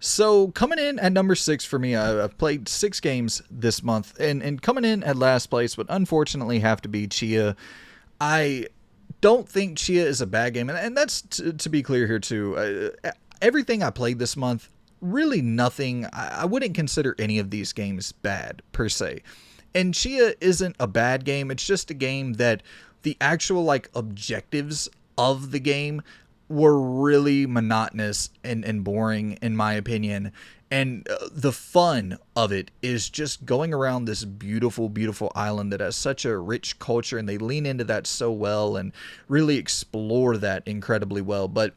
So coming in at number 6 for me, I've played 6 games this month, and coming in at last place would unfortunately have to be Chia. I don't think Chia is a bad game, and that's to be clear here too. Everything I played this month, really nothing. I wouldn't consider any of these games bad per se. And Chia isn't a bad game. It's just a game that the actual like objectives of the game were really monotonous and boring in my opinion. And the fun of it is just going around this beautiful, beautiful island that has such a rich culture, and they lean into that so well and really explore that incredibly well. But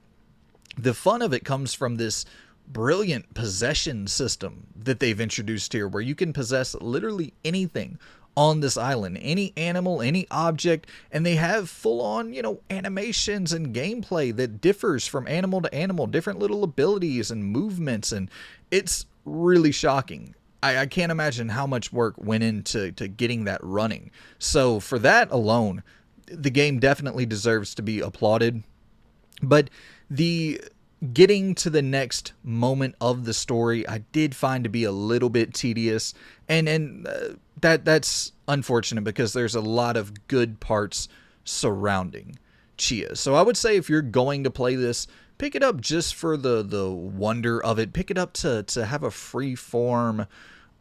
the fun of it comes from this brilliant possession system that they've introduced here, where you can possess literally anything on this island, any animal, any object, and they have full on, animations and gameplay that differs from animal to animal, different little abilities and movements, and it's really shocking. I can't imagine how much work went into getting that running. So for that alone, the game definitely deserves to be applauded. But the getting to the next moment of the story, I did find to be a little bit tedious, and that's unfortunate because there's a lot of good parts surrounding Chia. So I would say if you're going to play this, pick it up just for the wonder of it. Pick it up to have a free form,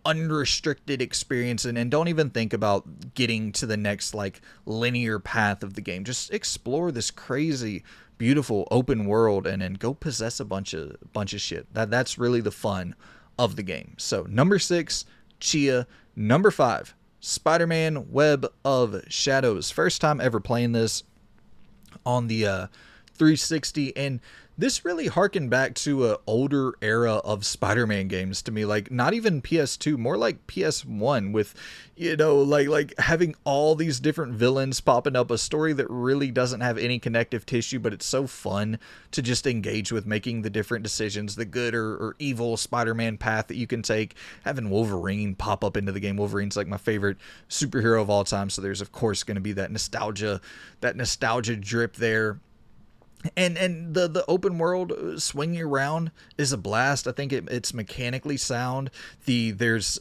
unrestricted experience, and don't even think about getting to the next like linear path of the game. Just explore this crazy, beautiful open world and then go possess a bunch of shit. That's really the fun of the game. So number 6, Chia. Number 5, Spider-Man Web of Shadows. First time ever playing this on the 360, and this really harkened back to a older era of Spider-Man games to me, like not even PS2, more like PS1, with like having all these different villains popping up, a story that really doesn't have any connective tissue, but it's so fun to just engage with, making the different decisions, the good or evil Spider-Man path that you can take, having Wolverine pop up into the game. Wolverine's like my favorite superhero of all time, so there's of course going to be that nostalgia drip there. And the open world swinging around is a blast. I think it's mechanically sound. There's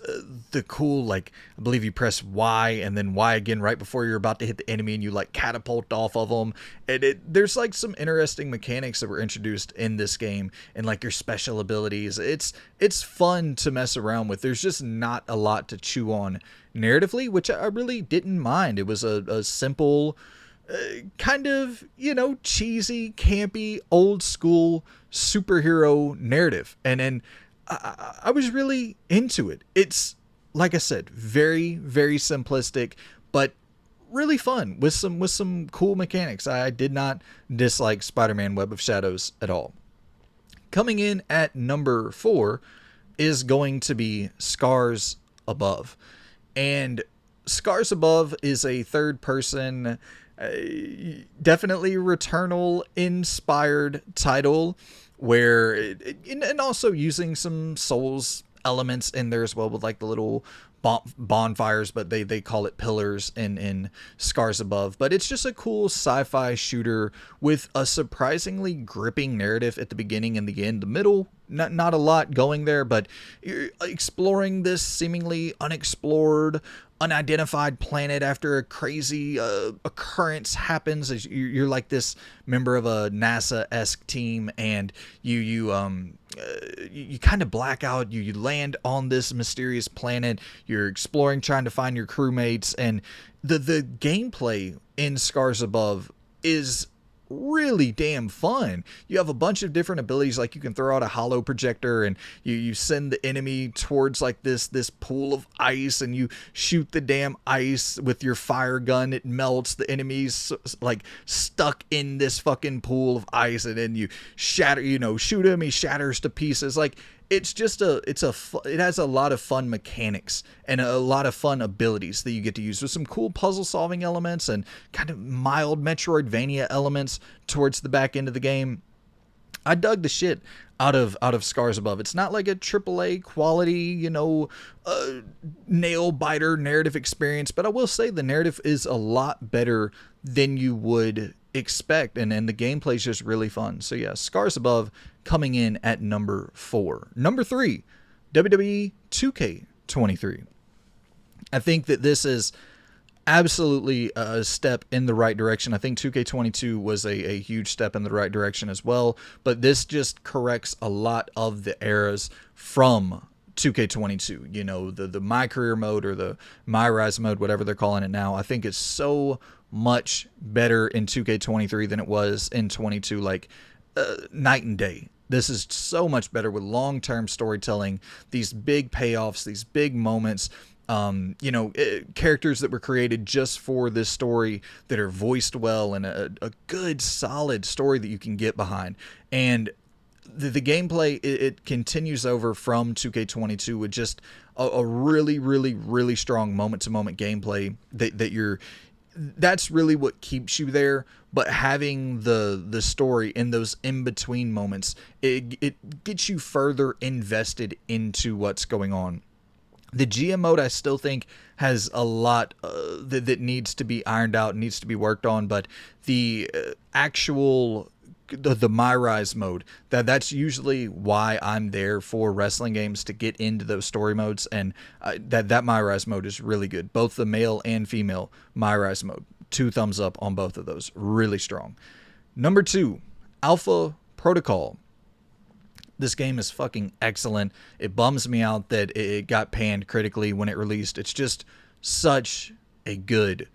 the cool, like, I believe you press Y and then Y again right before you're about to hit the enemy, and you like catapult off of them. And there's like some interesting mechanics that were introduced in this game, and like your special abilities. It's fun to mess around with. There's just not a lot to chew on narratively, which I really didn't mind. It was a simple, kind of, cheesy, campy, old school superhero narrative. And I was really into it. It's, like I said, very, very simplistic, but really fun with some cool mechanics. I did not dislike Spider-Man Web of Shadows at all. Coming in at number 4 is going to be Scars Above. And Scars Above is a third person, definitely Returnal inspired title, where and also using some Souls elements in there as well, with like the little bonfires, but they call it pillars in Scars Above. But it's just a cool sci-fi shooter with a surprisingly gripping narrative at the beginning and the end. The middle, not a lot going there, but you're exploring this seemingly unexplored, unidentified planet after a crazy occurrence happens. As you're like this member of a NASA-esque team, and you kind of black out. You land on this mysterious planet. You're exploring, trying to find your crewmates, and the gameplay in Scars Above is really damn fun. You have a bunch of different abilities, like you can throw out a hollow projector, and you send the enemy towards like this pool of ice, and you shoot the damn ice with your fire gun. It melts, the enemies like stuck in this fucking pool of ice, and then you shatter, shoot him, he shatters to pieces. Like, it's just it has a lot of fun mechanics and a lot of fun abilities that you get to use, with some cool puzzle solving elements and kind of mild Metroidvania elements towards the back end of the game. I dug the shit out of Scars Above. It's not like a AAA quality, nail biter narrative experience, but I will say the narrative is a lot better than you would expect, and the gameplay is just really fun. So yeah, Scars Above coming in at number 4. Number 3, WWE 2K23. I think that this is absolutely a step in the right direction. I think 2K22 was a huge step in the right direction as well, but this just corrects a lot of the errors from 2K22. You know, the My Career mode or the My Rise mode, whatever they're calling it now, I think it's so much better in 2K23 than it was in 22, like night and day. This is so much better with long-term storytelling, these big payoffs, these big moments, characters that were created just for this story that are voiced well, and a good, solid story that you can get behind. And the gameplay, it continues over from 2K22 with just a really, really, really strong moment-to-moment gameplay that's really what keeps you there. But having the story in those in-between moments, it gets you further invested into what's going on. The GM mode, I still think, has a lot that needs to be ironed out, needs to be worked on, but the actual the My Rise mode, that's usually why I'm there for wrestling games, to get into those story modes, and that My Rise mode is really good. Both the male and female My Rise mode, 2 thumbs up on both of those, really strong. Number 2, Alpha Protocol. This game is fucking excellent. It bums me out that it got panned critically when it released. It's just such a good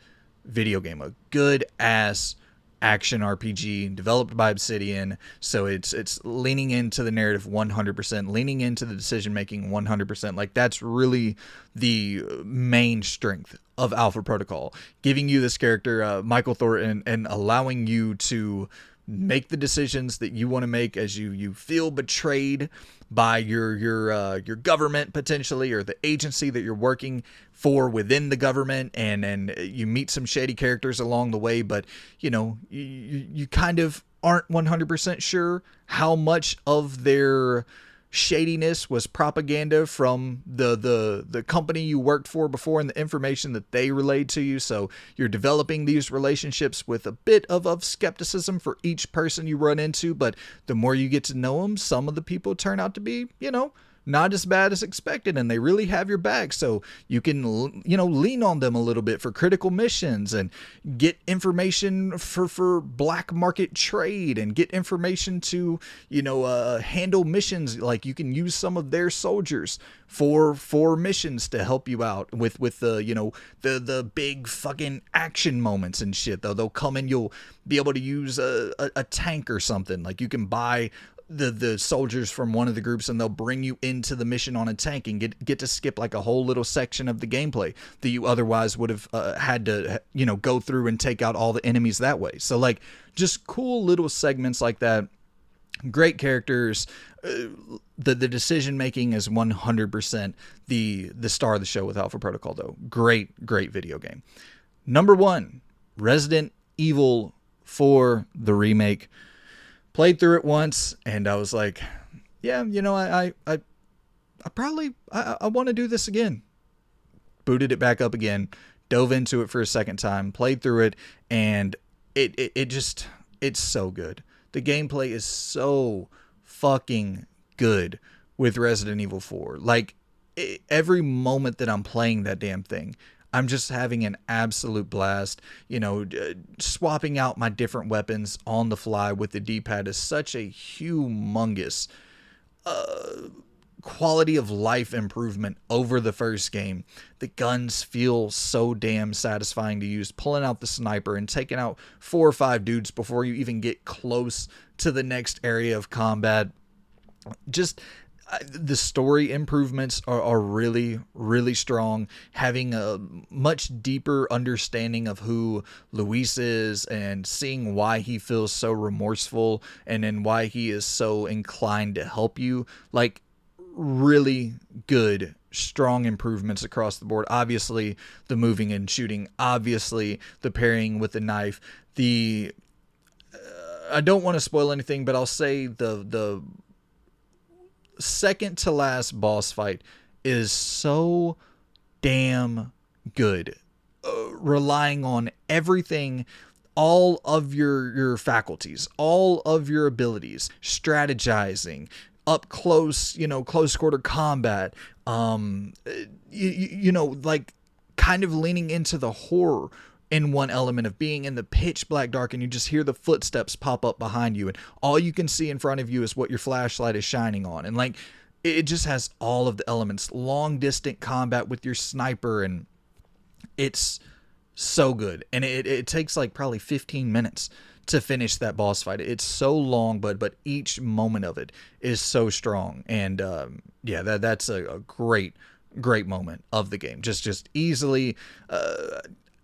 video game, a good ass action RPG developed by Obsidian. So it's leaning into the narrative 100%, leaning into the decision making 100%. Like, that's really the main strength of Alpha Protocol, giving you this character, Michael Thornton, and allowing you to make the decisions that you want to make as you feel betrayed by your government, potentially, or the agency that you're working for within the government, and you meet some shady characters along the way, but you kind of aren't 100% sure how much of their shadiness was propaganda from the company you worked for before, and the information that they relayed to you. So you're developing these relationships with a bit of skepticism for each person you run into, but the more you get to know them, some of the people turn out to be, not as bad as expected, and they really have your back. So you can, lean on them a little bit for critical missions, and get information for black market trade, and get information to, handle missions. Like, you can use some of their soldiers for missions to help you out with the big fucking action moments and shit. Though they'll come and you'll be able to use a tank or something. Like, you can buy the soldiers from one of the groups, and they'll bring you into the mission on a tank, and get to skip like a whole little section of the gameplay that you otherwise would have had to go through and take out all the enemies that way. So, like, just cool little segments like that. Great characters. The decision making is 100% the star of the show with Alpha Protocol, though. Great video game. Number 1, Resident Evil 4, the remake. Played through it once, and I was like, yeah, I probably want to do this again. Booted it back up again, dove into it for a second time, played through it, and it's so good. The gameplay is so fucking good with Resident Evil 4. Like, every moment that I'm playing that damn thing, I'm just having an absolute blast. Swapping out my different weapons on the fly with the D-pad is such a humongous quality of life improvement over the first game. The guns feel so damn satisfying to use, pulling out the sniper and taking out 4 or 5 dudes before you even get close to the next area of combat. Just the story improvements are really, really strong. Having a much deeper understanding of who Luis is, and seeing why he feels so remorseful, and then why he is so inclined to help you. Like, really good, strong improvements across the board. Obviously, the moving and shooting. Obviously, the parrying with the knife. I don't want to spoil anything, but I'll say the second to last boss fight is so damn good, relying on everything all of your faculties, all of your abilities, strategizing, up close, close quarter combat, like kind of leaning into the horror in one element of being in the pitch black dark, and you just hear the footsteps pop up behind you, and all you can see in front of you is what your flashlight is shining on. And like, it just has all of the elements, long distant combat with your sniper, and it's so good. And it takes like probably 15 minutes to finish that boss fight. It's so long, but each moment of it is so strong. And yeah, that's a great moment of the game. Just easily,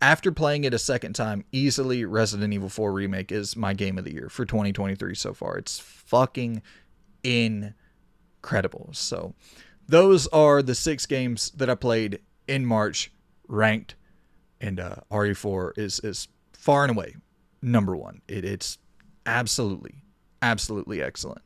after playing it a second time, easily Resident Evil 4 Remake is my game of the year for 2023 so far. It's fucking incredible. So those are the 6 games that I played in March, ranked. And RE4 is far and away number one. It's absolutely excellent.